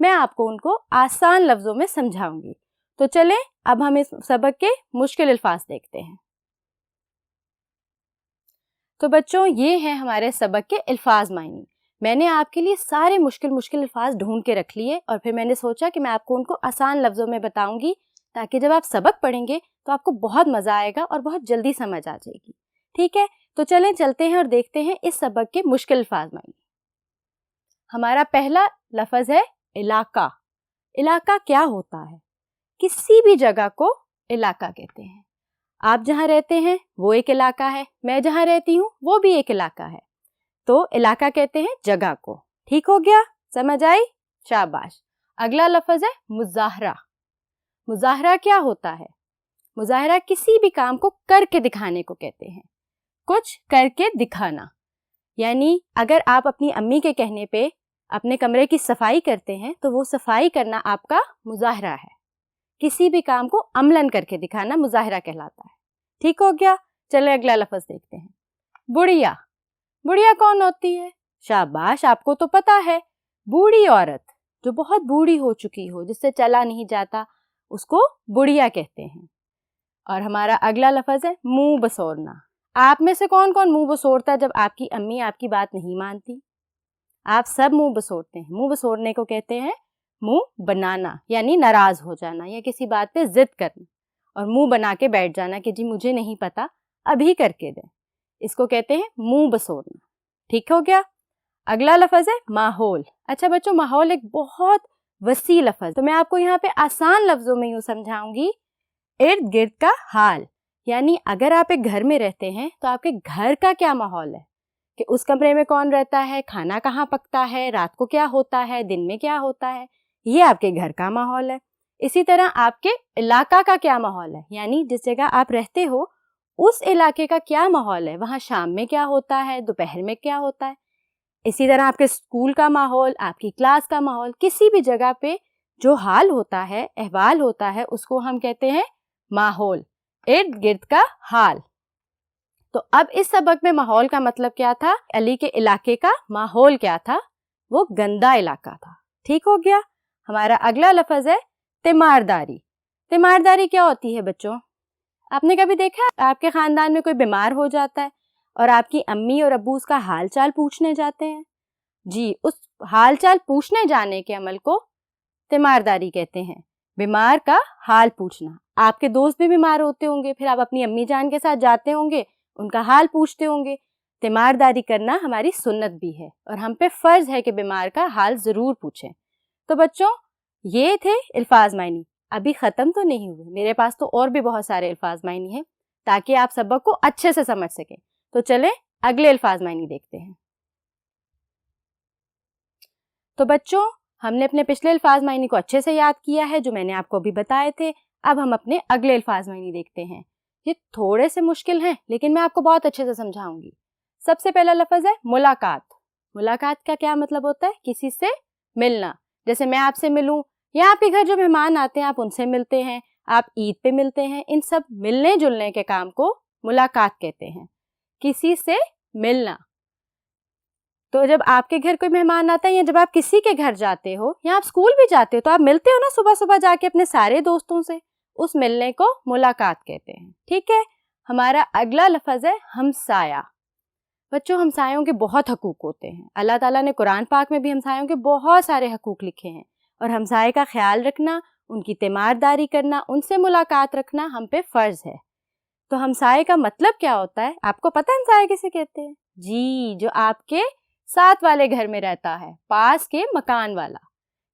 میں آپ کو ان کو آسان لفظوں میں سمجھاؤں گی. تو چلیں اب ہم اس سبق کے مشکل الفاظ دیکھتے ہیں. تو بچوں یہ ہیں ہمارے سبق کے الفاظ معنی. میں نے آپ کے لیے سارے مشکل الفاظ ڈھونڈ کے رکھ لیے اور پھر میں نے سوچا کہ میں آپ کو ان کو آسان لفظوں میں بتاؤں گی تاکہ جب آپ سبق پڑھیں گے تو آپ کو بہت مزہ آئے گا اور بہت جلدی سمجھ آ جائے گی. ٹھیک ہے، تو چلیں چلتے ہیں اور دیکھتے ہیں اس سبق کے مشکل الفاظ معنی. ہمارا پہلا لفظ ہے علاقہ. علاقہ کیا ہوتا ہے؟ کسی بھی جگہ کو علاقہ کہتے ہیں. آپ جہاں رہتے ہیں وہ ایک علاقہ ہے، میں جہاں رہتی ہوں وہ بھی ایک علاقہ ہے. تو علاقہ کہتے ہیں جگہ کو. ٹھیک ہو گیا؟ سمجھ آئی؟ شاباش. اگلا لفظ ہے مظاہرہ. مظاہرہ کیا ہوتا ہے؟ مظاہرہ کسی بھی کام کو کر کے دکھانے کو کہتے ہیں. کچھ کر کے دکھانا. یعنی اگر آپ اپنی امی کے کہنے پہ اپنے کمرے کی صفائی کرتے ہیں تو وہ صفائی کرنا آپ کا مظاہرہ ہے. کسی بھی کام کو عملاً کر کے دکھانا مظاہرہ کہلاتا ہے. ٹھیک ہو گیا؟ چلے اگلا لفظ دیکھتے ہیں. بڑھیا. بڑھیا کون ہوتی ہے؟ شاباش، آپ کو تو پتا ہے. بوڑھی عورت جو بہت بوڑھی ہو چکی ہو، جس سے چلا نہیں جاتا، اس کو بڑھیا کہتے ہیں. اور ہمارا اگلا لفظ ہے منہ بسورنا. آپ میں سے کون کون منہ بسورتا ہے جب آپ کی امی آپ کی بات نہیں مانتی؟ آپ سب منہ بسورتے ہیں. منہ بسورنے کو کہتے ہیں منہ بنانا، یعنی ناراض ہو جانا یا کسی بات پہ ضد کرنا اور منہ بنا کے بیٹھ جانا کہ جی مجھے نہیں پتا، ابھی کر کے دیں. اس کو کہتے ہیں منہ بسورنا. ٹھیک ہو گیا؟ اگلا لفظ ہے ماحول. اچھا بچوں، ماحول ایک بہت وسیع لفظ، تو میں آپ کو یہاں پہ آسان لفظوں میں یوں سمجھاؤں گی. ارد گرد کا حال، یعنی اگر آپ ایک گھر میں رہتے ہیں تو آپ کے گھر کا کیا ماحول ہے، کہ اس کمرے میں کون رہتا ہے، کھانا کہاں پکتا ہے، رات کو کیا ہوتا ہے، دن میں کیا ہوتا ہے، یہ آپ کے گھر کا ماحول ہے. اسی طرح آپ کے علاقہ کا کیا ماحول ہے، یعنی جس جگہ آپ رہتے ہو اس علاقے کا کیا ماحول ہے، وہاں شام میں کیا ہوتا ہے، دوپہر میں کیا ہوتا ہے. اسی طرح آپ کے اسکول کا ماحول، آپ کی کلاس کا ماحول، کسی بھی جگہ پہ جو حال ہوتا ہے، احوال ہوتا ہے، اس کو ہم کہتے ہیں ماحول. ارد گرد کا حال. تو اب اس سبق میں ماحول کا مطلب کیا تھا، علی کے علاقے کا ماحول کیا تھا، وہ گندا علاقہ تھا. ٹھیک ہو گیا؟ ہمارا اگلا لفظ ہے تیمارداری. تیمارداری کیا ہوتی ہے بچوں؟ آپ نے کبھی دیکھا آپ کے خاندان میں کوئی بیمار ہو جاتا ہے اور آپ کی امی اور ابو اس کا حال چال پوچھنے جاتے ہیں؟ جی، اس حال چال پوچھنے جانے کے عمل کو تیمارداری کہتے ہیں. بیمار کا حال پوچھنا. آپ کے دوست بھی بیمار ہوتے ہوں گے، پھر آپ اپنی امی جان کے ساتھ جاتے ہوں گے، ان کا حال پوچھتے ہوں گے. تیمارداری کرنا ہماری سنت بھی ہے اور ہم پہ فرض ہے کہ بیمار کا حال ضرور پوچھیں. تو بچوں یہ تھے الفاظ معنی. ابھی ختم تو نہیں ہوئے، میرے پاس تو اور بھی بہت سارے الفاظ معنی ہیں تاکہ آپ سبق کو اچھے سے سمجھ سکیں. تو چلیں اگلے الفاظ معنی دیکھتے ہیں. تو بچوں ہم نے اپنے پچھلے الفاظ معنی کو اچھے سے یاد کیا ہے جو میں نے آپ کو ابھی بتائے تھے. اب ہم اپنے اگلے الفاظ معنی دیکھتے ہیں. یہ تھوڑے سے مشکل ہیں لیکن میں آپ کو بہت اچھے سے سمجھاؤں گی. سب سے پہلا لفظ ہے ملاقات. ملاقات کا کیا مطلب ہوتا ہے؟ کسی سے ملنا. جیسے میں آپ سے ملوں یا آپ کے گھر جو مہمان آتے ہیں آپ ان سے ملتے ہیں، آپ عید پہ ملتے ہیں، ان سب ملنے جلنے کے کام کو ملاقات کہتے ہیں. کسی سے ملنا. تو جب آپ کے گھر کوئی مہمان آتا ہے یا جب آپ کسی کے گھر جاتے ہو یا آپ اسکول بھی جاتے ہو تو آپ ملتے ہو نا صبح صبح جا کے اپنے سارے دوستوں سے، اس ملنے کو ملاقات کہتے ہیں. ٹھیک ہے؟ ہمارا اگلا لفظ ہے ہمسایہ. بچوں ہمسایوں کے بہت حقوق ہوتے ہیں. اللہ تعالیٰ نے قرآن پاک میں بھی ہمسایوں کے بہت سارے حقوق لکھے ہیں اور ہمسائے کا خیال رکھنا، ان کی تیمارداری کرنا، ان سے ملاقات رکھنا ہم پہ فرض ہے. تو ہمسائے کا مطلب کیا ہوتا ہے؟ آپ کو پتہ ہے ہمسائے کسے کہتے ہیں؟ جی، جو آپ کے ساتھ والے گھر میں رہتا ہے، پاس کے مکان والا.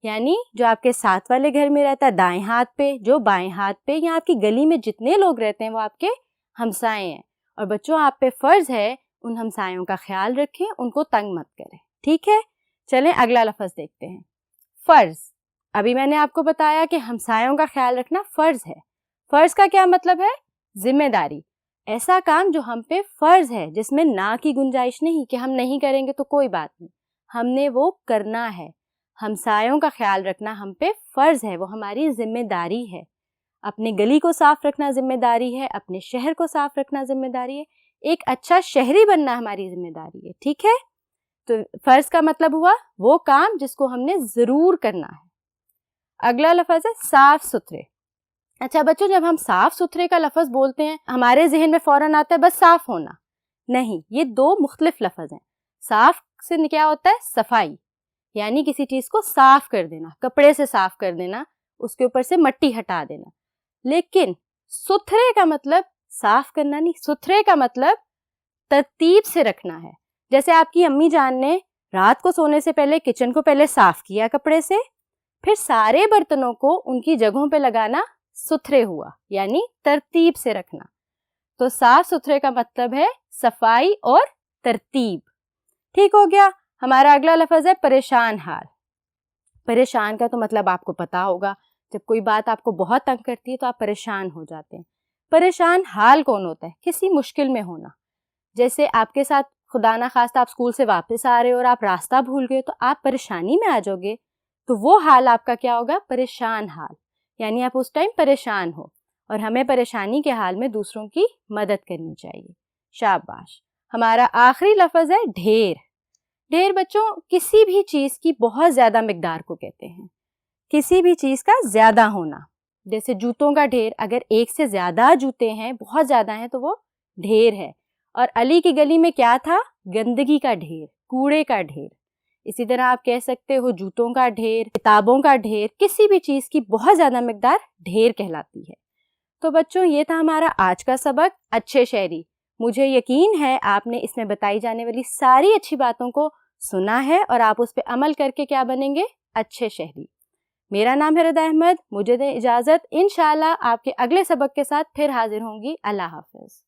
یعنی جو آپ کے ساتھ والے گھر میں رہتا ہے دائیں ہاتھ پہ، جو بائیں ہاتھ پہ، یا آپ کی گلی میں جتنے لوگ رہتے ہیں وہ آپ کے ہمسائے ہیں. اور بچوں آپ پہ فرض ہے ان ہمسایوں کا خیال رکھیں، ان کو تنگ مت کریں. ٹھیک ہے؟ چلیں اگلا لفظ دیکھتے ہیں. فرض. ابھی میں نے آپ کو بتایا کہ ہمسایوں کا خیال رکھنا فرض ہے. فرض کا کیا مطلب ہے؟ ذمہ داری. ایسا کام جو ہم پہ فرض ہے، جس میں نہ کی گنجائش نہیں کہ ہم نہیں کریں گے تو کوئی بات نہیں، ہم نے وہ کرنا ہے. ہمسایوں کا خیال رکھنا ہم پہ فرض ہے، وہ ہماری ذمہ داری ہے. اپنے گلی کو صاف رکھنا ذمہ داری ہے، اپنے شہر کو صاف رکھنا ذمہ داری ہے، ایک اچھا شہری بننا ہماری ذمہ داری ہے. ٹھیک ہے؟ تو فرض کا مطلب ہوا وہ کام جس کو ہم نے ضرور کرنا ہے. اگلا لفظ ہے صاف ستھرے. اچھا بچوں، جب ہم صاف ستھرے کا لفظ بولتے ہیں ہمارے ذہن میں فوراً آتا ہے بس صاف ہونا. نہیں، یہ دو مختلف لفظ ہیں. صاف سے کیا ہوتا ہے؟ صفائی، یعنی کسی چیز کو صاف کر دینا، کپڑے سے صاف کر دینا، اس کے اوپر سے مٹی ہٹا دینا. لیکن ستھرے کا مطلب صاف کرنا نہیں، ستھرے کا مطلب ترتیب سے رکھنا ہے. جیسے آپ کی امی جان نے رات کو سونے سے پہلے کچن کو پہلے صاف کیا کپڑے سے، پھر سارے برتنوں کو ان کی جگہوں پہ لگانا ستھرے ہوا، یعنی ترتیب سے رکھنا. تو صاف ستھرے کا مطلب ہے صفائی اور ترتیب. ٹھیک ہو گیا. ہمارا اگلا لفظ ہے پریشان حال. پریشان کا تو مطلب آپ کو پتا ہوگا، جب کوئی بات آپ کو بہت تنگ کرتی ہے تو آپ پریشان ہو جاتے ہیں. پریشان حال کون ہوتا ہے؟ کسی مشکل میں ہونا. جیسے آپ کے ساتھ خدا نہ خواستہ آپ اسکول سے واپس آ رہے ہو اور آپ راستہ بھول گئے تو آپ پریشانی میں آ جاؤ گے، تو وہ حال آپ کا کیا ہوگا؟ پریشان حال. یعنی آپ اس ٹائم پریشان ہو، اور ہمیں پریشانی کے حال میں دوسروں کی مدد کرنی چاہیے. شاباش. ہمارا آخری لفظ ہے ڈھیر. ڈھیر بچوں کسی بھی چیز کی بہت زیادہ مقدار کو کہتے ہیں، کسی بھی چیز کا زیادہ ہونا. جیسے جوتوں کا ڈھیر، اگر ایک سے زیادہ جوتے ہیں، بہت زیادہ ہیں، تو وہ ڈھیر ہے. اور علی کی گلی میں کیا تھا؟ گندگی کا ڈھیر، کوڑے کا ڈھیر. اسی طرح آپ کہہ سکتے ہو جوتوں کا ڈھیر، کتابوں کا ڈھیر. کسی بھی چیز کی بہت زیادہ مقدار ڈھیر کہلاتی ہے. تو بچوں یہ تھا ہمارا آج کا سبق اچھے شہری. مجھے یقین ہے آپ نے اس میں بتائی جانے والی ساری اچھی باتوں کو سنا ہے اور آپ اس پہ عمل کر کے کیا بنیں گے؟ اچھے شہری. میرا نام ہے ردا احمد. مجھے دیں اجازت. انشاءاللہ آپ کے اگلے سبق کے ساتھ پھر حاضر ہوں گی. اللہ حافظ.